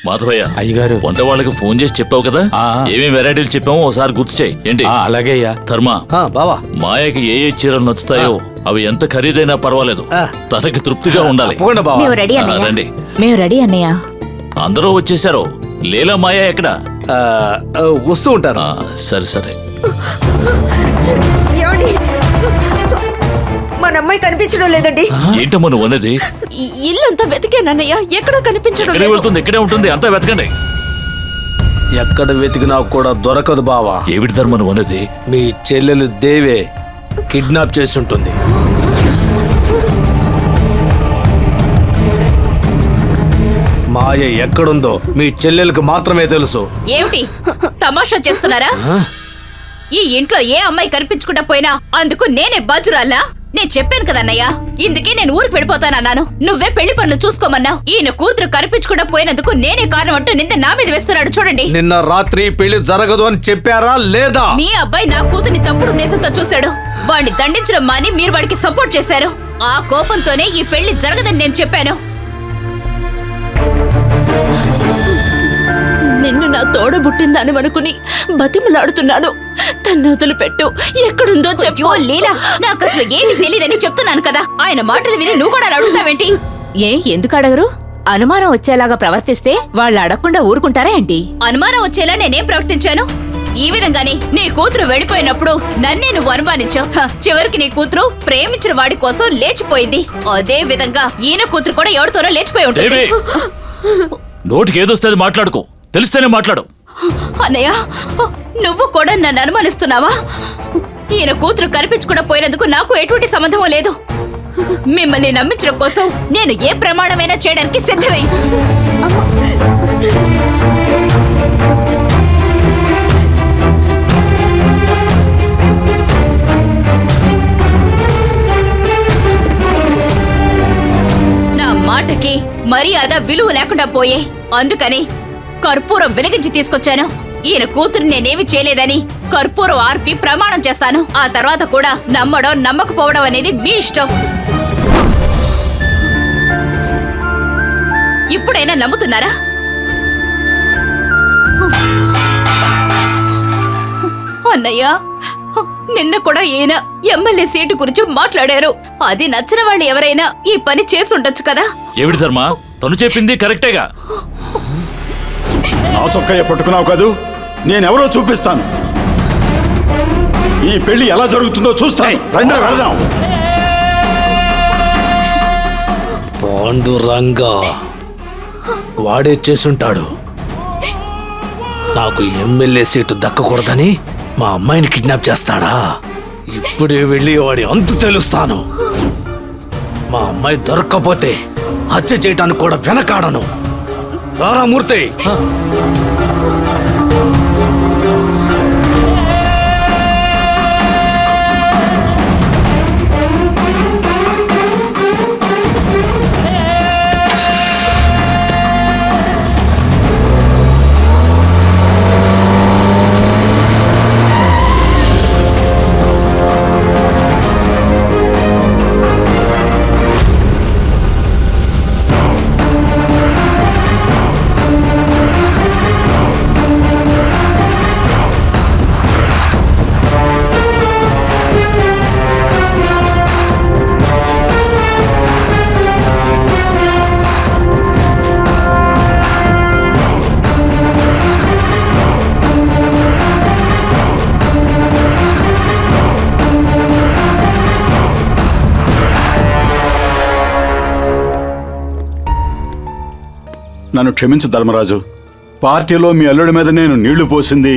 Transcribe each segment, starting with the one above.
మాధవయ్య అయ్యగారు వంట వాళ్ళకి ఫోన్ చేసి చెప్పావు కదా ఏమేమి వెరైటీలు చెప్పామో ఒకసారి గుర్తు చేయి. ఏంటి? అలాగే అయ్యా. ధర్మ, బావా మాయకి ఏ చీరలు నచ్చుతాయో అవి ఎంత ఖరీదైనా పర్వాలేదు, తనకి తృప్తిగా ఉండాలి. రండి. మేము రెడీ అన్నయ్య. అందరూ వచ్చేసారు. లీలా మాయ ఎక్కడ? వస్తూ ఉంటారు. సరే సరే. మన అమ్మాయి కనిపించడం లేదండి. ఏంటమ్మా నువ్వు అన్నది? ఇల్లంతా వెతికానన్నయ్య, ఎక్కడా కనిపించడం ఎక్కడే వెళ్తుంది? ఇక్కడే ఉంటుంది, అంతా వెతకండి. ఎక్కడ వెతికినా కూడా దొరకదు బావా. ఏమిటి ధర్మ నువ్వు అన్నది? మీ చెల్లెలు దేవే కిడ్నాప్ చేసి ఉంటుంది. మాయ ఎక్కడుందో మీ చెల్లెలకు మాత్రమే తెలుసు. ఏమిటి తమాషా చేస్తున్నారా? ఈ ఇంట్లో ఏ అమ్మాయి కనిపించకుండా పోయినా అందుకు నేనే బాజురాలా? నేను చెప్పాను కదన్నయ్య, ఇందుకే నేను ఊరికి వెళ్ళిపోతానన్నాను. నువ్వే పెళ్లి పనులు చూసుకోమన్నావు. ఈయన కూతురు కనిపించకుండా పోయినందుకు నేనే కారణం అంటూ నింద నా మీద వేస్తున్నాడు. చూడండి, నిన్న రాత్రి పెళ్లి జరగదు అని చెప్పారా లేదా? మీ అబ్బాయి నా కూతుర్ని తప్పుడు ఉద్దేశంతో చూశాడు. వాడిని దండించడం మాని మీరు వాడికి సపోర్ట్ చేశారు. ఆ కోపంతోనే ఈ పెళ్లి జరగదని నేను చెప్పాను. నిన్ను నా తోడబుట్టిందని అనుకుని బతిమలాడుతున్నాను. తన్ను వదిలిపెట్టు, ఎక్కడుందో చెప్పు. లీలా, నాకు అసలు ఏమీ తెలియదని చెప్తున్నాను కదా. ఆయన మాటలు విని నువ్వు కూడా అడుగుతావేంటి? ఎందుకు అడగరు? అనుమానం వచ్చేలాగా ప్రవర్తిస్తే వాళ్ళు అడగకుండా ఊరుకుంటారా ఏంటి? అనుమానం వచ్చేలా నేనేం ప్రవర్తించాను? ఈ విధంగానే నీ కూతురు వెళ్ళిపోయినప్పుడు నన్నే నువ్వు అనుమానించావు. చివరికి నీ కూతురు ప్రేమించిన వాడి కోసం లేచిపోయింది. అదే విధంగా ఈయన కూతురు కూడా ఎవరితోనో లేచిపోయి ఉంటుంది. నోటికి ఏదొస్తుంది మాట్లాడుకో, తెలిస్తేనే మాట్లాడు. అన్నయ్య, నువ్వు కూడా నన్ను అనుమానిస్తున్నావా? ఈయన కూతురు కనిపించకుండా పోయినందుకు నాకు ఎటువంటి సంబంధం లేదు. మిమ్మల్ని నమ్మించడం కోసం నేను ఏ ప్రమాణమైనా చేయడానికి సిద్ధమే. నా మాటకి మర్యాద విలువ లేకుండా పోయే. అందుకని కర్పూరం వెలిగించి తీసుకొచ్చాను. ఈయన కూతురు నేనేమి చేయలేదని కర్పూరం ఆర్పి ప్రమాణం చేస్తాను. ఆ తర్వాత కూడా నమ్మడం నమ్మకపోవడం అనేది మీ ఇష్టం. ఇప్పుడైనా నమ్ముతున్నారా? అన్నయ్య, నిన్న కూడా ఈయన ఎమ్మెల్యే సీటు గురించి మాట్లాడారు. అది నచ్చిన వాళ్ళు ఎవరైనా ఈ పని చేసి ఉండొచ్చు కదా. ఏమిటి ధర్మ, తను చెప్పింది కరెక్టేగా. నా చొక్కయ్య పట్టుకున్నావు కాదు, నేనెవరో చూపిస్తాను. ఈ పెళ్లి ఎలా జరుగుతుందో చూస్తాను. రండి వెళదాం. పాండురంగా వాడే చేసుంటాడు. నాకు ఎమ్మెల్యే సీటు దక్కకూడదని మా అమ్మాయిని కిడ్నాప్ చేస్తాడా? ఇప్పుడే వెళ్ళి వాడి అంతు తెలుస్తాను. మా అమ్మాయి దొరక్కపోతే హత్య చేయటానికి కూడా వెనకాడను. రారా మూర్తి. నన్ను క్షమించు ధర్మరాజు. పార్టీలో మీ అల్లుడి మీద నేను నీళ్లు పోసింది,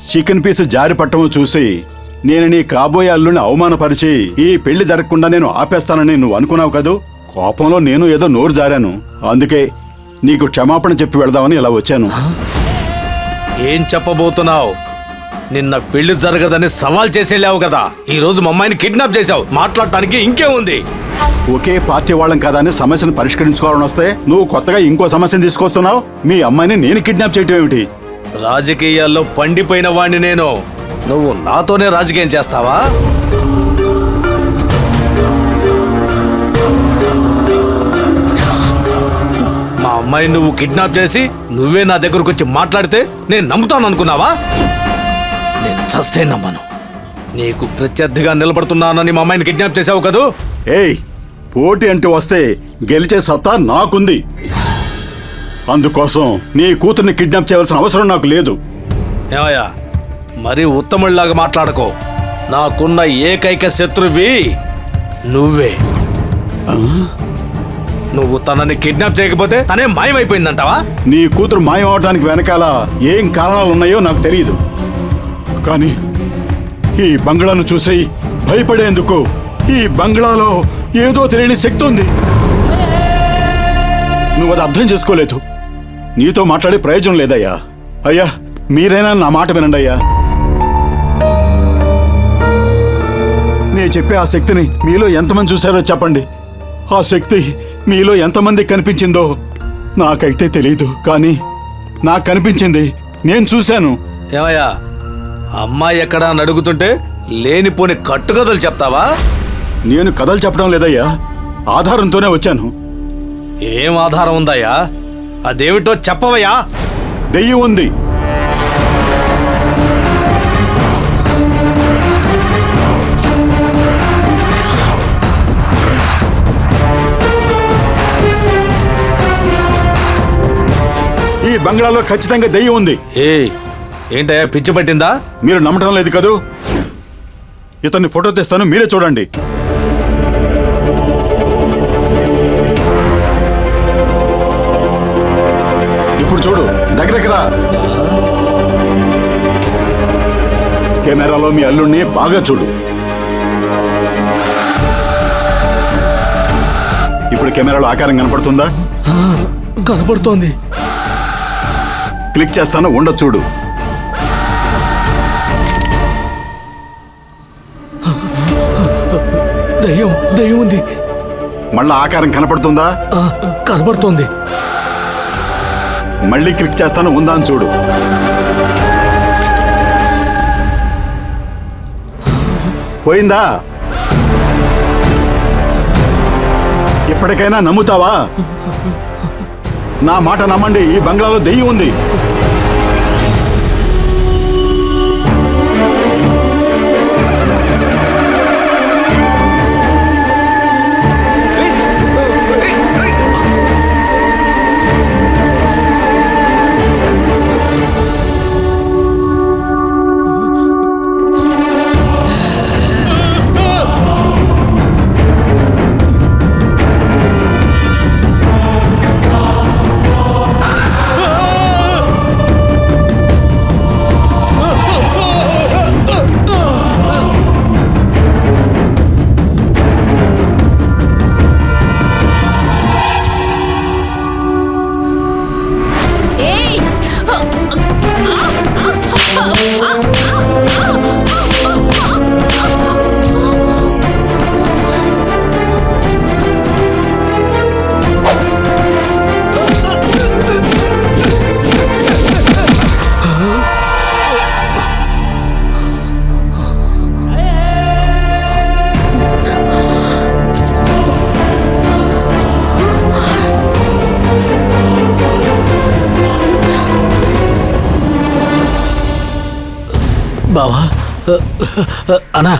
చికెన్ పీస్ జారి పట్టము చూసి నేను నీ కాబోయే అల్లుడిని అవమానపరిచి ఈ పెళ్లి జరగకుండా నేను ఆపేస్తానని నువ్వు అనుకున్నావు కదూ. కోపంలో నేను ఏదో నోరు జారాను. అందుకే నీకు క్షమాపణ చెప్పి వెళదామని ఇలా వచ్చాను. ఏం చెప్పబోతున్నావు? నిన్న పెళ్లి జరగదని సవాల్ చేసేళ్ళావు కదా. ఈ రోజు మా అమ్మాయిని కిడ్నాప్ చేశావు. మాట్లాడటానికి ఇంకేముంది? ఒకే పార్టీ వాళ్ళం కదా అని సమస్యను పరిష్కరించుకోవాలని వస్తే నువ్వు కొత్తగా ఇంకో సమస్యను తీసుకొస్తున్నావు. మీ అమ్మాయిని నేను కిడ్నాప్ చేయటం ఏమిటి? రాజకీయాల్లో పండిపోయిన వాణ్ణి నేను. నువ్వు నాతోనే రాజకీయం చేస్తావా? మా అమ్మాయిని నువ్వు కిడ్నాప్ చేసి నువ్వే నా దగ్గరకు వచ్చి మాట్లాడితే నేను నమ్ముతాను అనుకున్నావా? నేను చస్తే నమ్మను. నీకు ప్రత్యర్థిగా నిలబడుతున్నానని మా అమ్మాయిని కిడ్నాప్ చేసావు కదూ? ఏయ్, పోటీ అంటూ వస్తే గెలిచే సత్తా నాకుంది. అందుకోసం నీ కూతుర్ని కిడ్నాప్ చేయవలసిన అవసరం నాకు లేదు. ఏమయ్యా, మరి ఉత్తముడిలాగా మాట్లాడకో. నాకున్న ఏకైక శత్రువి నువ్వే. నువ్వు తనని కిడ్నాప్ చేయకపోతే తనే మాయమైపోయిందంటావా? నీ కూతురు మాయమవటానికి వెనకాల ఏం కారణాలు ఉన్నాయో నాకు తెలియదు, కానీ ఈ బంగ్లాను చూసి భయపడేందుకు ఈ బంగ్లాలో ఏదో తెలియని శక్తి ఉంది. నువ్వు అది అర్థం చేసుకోలేదు. నీతో మాట్లాడే ప్రయోజనం లేదయ్యా. అయ్యా, మీరైనా నా మాట వినండి అయ్యా. నేను చెప్పే ఆ శక్తిని మీలో ఎంతమంది చూశారో చెప్పండి. ఆ శక్తి మీలో ఎంతమంది కనిపించిందో నాకైతే తెలీదు, కానీ నాకు కనిపించింది. నేను చూశాను. ఏమయ్యా, అమ్మాయి ఎక్కడా అని అడుగుతుంటే లేనిపోని కట్టుకథలు చెప్తావా? నేను కథలు చెప్పడం లేదయ్యా, ఆధారంతోనే వచ్చాను. ఏం ఆధారం ఉందయ్యా? అదేమిటో చెప్పవయ్యా. దెయ్యం ఉంది. ఈ బంగ్లాలో ఖచ్చితంగా దెయ్యం ఉంది. ఏంటయ్యా, పిచ్చి పట్టిందా? మీరు నమ్మటం లేదు కదూ? ఇతన్ని ఫోటో తెస్తాను, మీరే చూడండి. ఇప్పుడు చూడు, దగ్గర కెమెరాలో మీ అల్లుడిని బాగా చూడు. ఇప్పుడు కెమెరాలో ఆకారం కనపడుతుందా? కనపడుతోంది. క్లిక్ చేస్తాను, ఉండ చూడు. దయ్యం ఉంది. మళ్ళా ఆకారం కనపడుతుందా? కనపడుతోంది. మళ్ళీ క్లిక్ చేస్తాను, ఉందా అని చూడు. పోయిందా? ఇప్పటికైనా నమ్ముతావా? నా మాట నమ్మండి, ఈ బంగ్లాలో దెయ్యం ఉంది. బావా, అన్నా,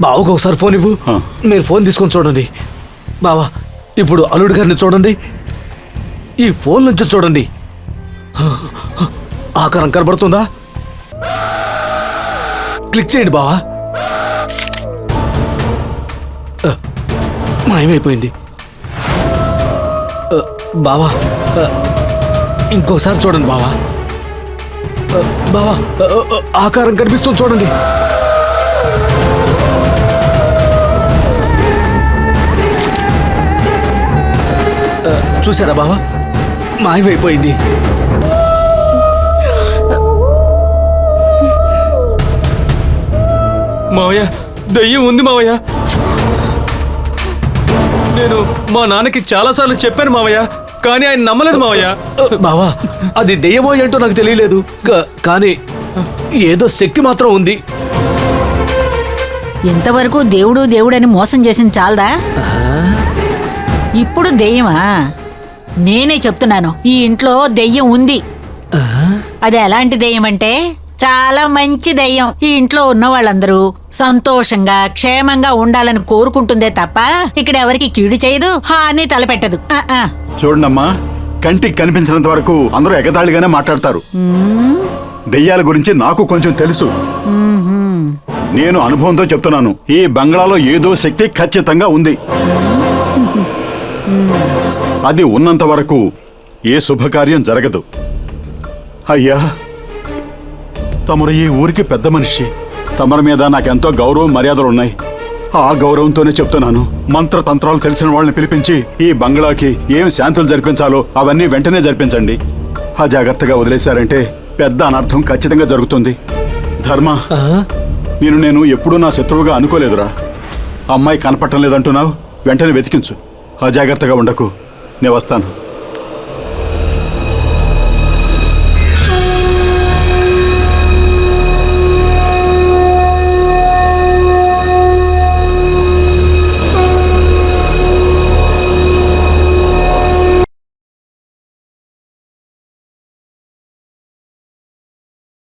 బావకు ఒకసారి ఫోన్ ఇవ్వు. మీరు ఫోన్ తీసుకొని చూడండి. బావా, ఇప్పుడు అల్లుడు గారిని చూడండి. ఈ ఫోన్ నుంచి చూడండి. ఆకారం కనబడుతుందా? క్లిక్ చేయండి బావా. మాయమైపోయింది. బావా, ఇంకోసారి చూడండి బావా. బావా, ఆకారం కనిపిస్తుంది చూడండి. చూసారా బావా, మాయమైపోయింది. మావయ్య, దయ్యం ఉంది మావయ్య. నేను మా నాన్నకి చాలాసార్లు చెప్పాను మావయ్య, కానీ ఆయన నమ్మలేదు మావయ్య. బావా, అది దెయ్యమో ఏంటో నాకు తెలియలేదు, కానీ ఏదో శక్తి మాత్రం ఉంది. ఇంతవరకు దేవుడని మోసం చేసింది చాలదా? ఇప్పుడు దెయ్యమా? నేనే చెప్తున్నాను, ఈ ఇంట్లో దెయ్యం ఉంది. అది ఎలాంటి దెయ్యం అంటే చాలా మంచి దెయ్యం. ఈ ఇంట్లో ఉన్న వాళ్ళందరూ సంతోషంగా క్షేమంగా ఉండాలని కోరుకుంటుందే తప్ప ఇక్కడ ఎవరికి కీడు చేయదు, హాని తలపెట్టదు. చూడండమ్మా, కంటికి కనిపించినంత వరకు అందరూ ఎగతాళిగానే మాట్లాడతారు. దెయ్యాల గురించి నాకు కొంచెం తెలుసు. నేను అనుభవంతో చెప్తున్నాను, ఈ బంగ్లాలో ఏదో శక్తి ఖచ్చితంగా ఉంది. అది ఉన్నంత వరకు ఏ శుభకార్యం జరగదు. అయ్యా, తమరు ఈ ఊరికి పెద్ద మనిషి. తమరి మీద నాకెంతో గౌరవం మర్యాదలు ఉన్నాయి. ఆ గౌరవంతోనే చెప్తున్నాను, మంత్రతంత్రాలు తెలిసిన వాళ్ళని పిలిపించి ఈ బంగ్లాకి ఏం శాంతులు జరిపించాలో అవన్నీ వెంటనే జరిపించండి. అజాగ్రత్తగా వదిలేశారంటే పెద్ద అనర్థం ఖచ్చితంగా జరుగుతుంది. ధర్మ, నేను ఎప్పుడూ నా శత్రువుగా అనుకోలేదురా. అమ్మాయి కనపట్టం లేదంటున్నావు, వెంటనే వెతికించు. అజాగ్రత్తగా ఉండకు, నేను వస్తాను.